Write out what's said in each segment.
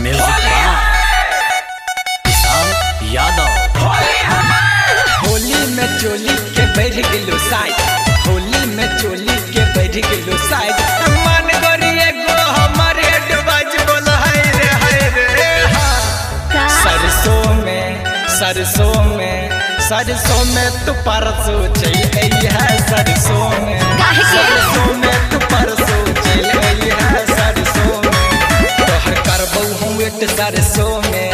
Music किसान यादव। होली में चोली के बढ़ गेलो साइज, होली में चोली के बढ़ गेलो साइज। मन गोरिए गो हमारे डबाज बोल हाय रे सरसों में तू परसों चल गई है सरसों में तू परसों चल गई है सरसों में तोहर करबो हम वेट सरसों में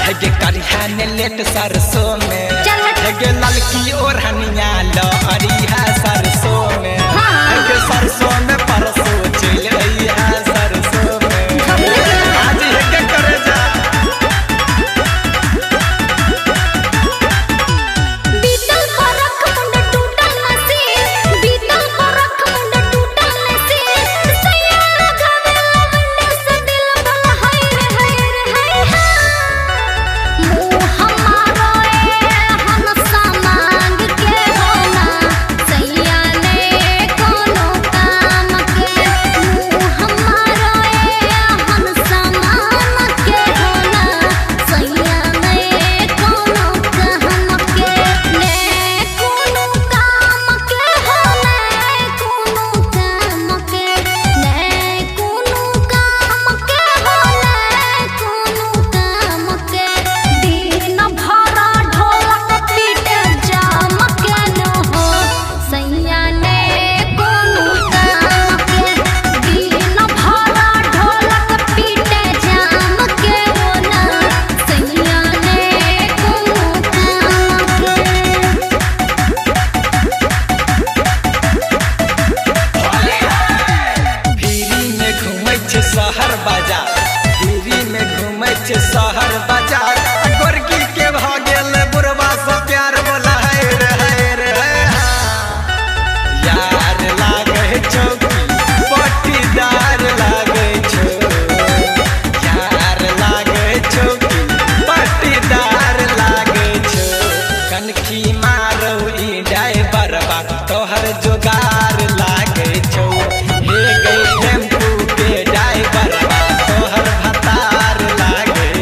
हेगे करिया ने लेट सरसों में हेगे ललकी और हनिया लो अरी है सरसों में हेगे सरसों में परसों चल गई है सरसों में आज हेगे करे जा शहर बाजार गोरकी के भागेल बुरबा से प्यार बोला है रे यार लागे चौकी पट्टीदार लागे छो यार लागे चौकी पट्टीदार लागे छो कनखी मारो ई जाए बरबा तोहर जोगार लागे छो हे गई टेम्पू के जाए बरबा तोहर भतार लागे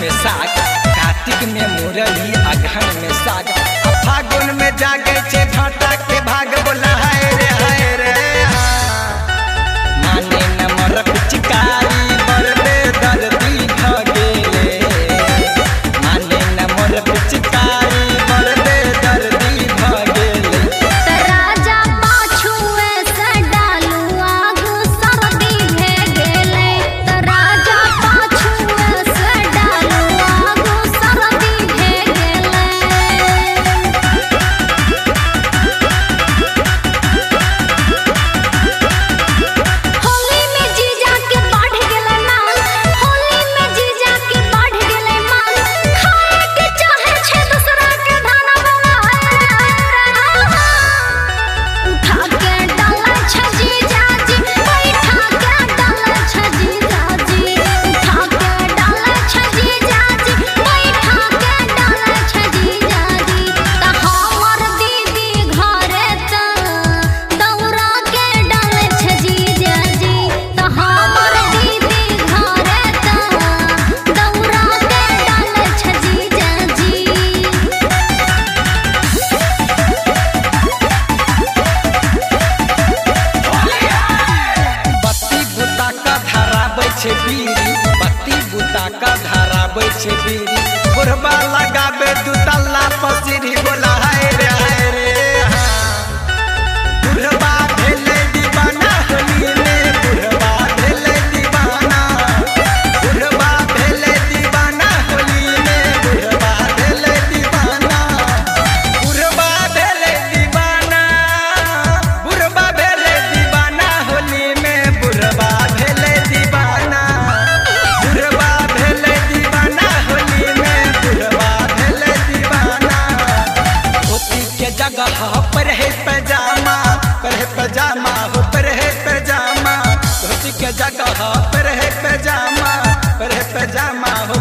कार्तिक में मुरली अगहन में साग फागुन में जागे छे भाटा के भाग बोला है रे माने न मर पिचकारी बरबे दर्दी भगेले माने न मर पिचकारी बरबे दर्दी भगेले राजा पाछुए से डालू आगू सर्दी भे गेले राजा पाछुए से डालू आगू सर्दी भे गेले होली में जीजा के बढ़ गेले माल होली में जीजा के बढ़ गेले माल खाए के चाहे छे दूसरा के धाना वाला उठा के डाला छ जीजा जी बैठा के डाला छ जीजा जी उठा के डाला छ जीजा जी बैठा के डाला छ जीजा जी त हमर दीदी घरे त दौरा के डाले छ जीजा जी त हमर दीदी घरे त दौरा के डाले छ जीजा जी बत्ती बुता का धराबै छे बीड़ी बत्ती बुता का धराबै छे बीड़ी बुढ़बा लगाबे दू तल्ला पसीरी बोला है रे बुढ़बा है पैजामा हो पर है पैजामा, धोती के जगह पर है पैजामा, पर है पैजामा हो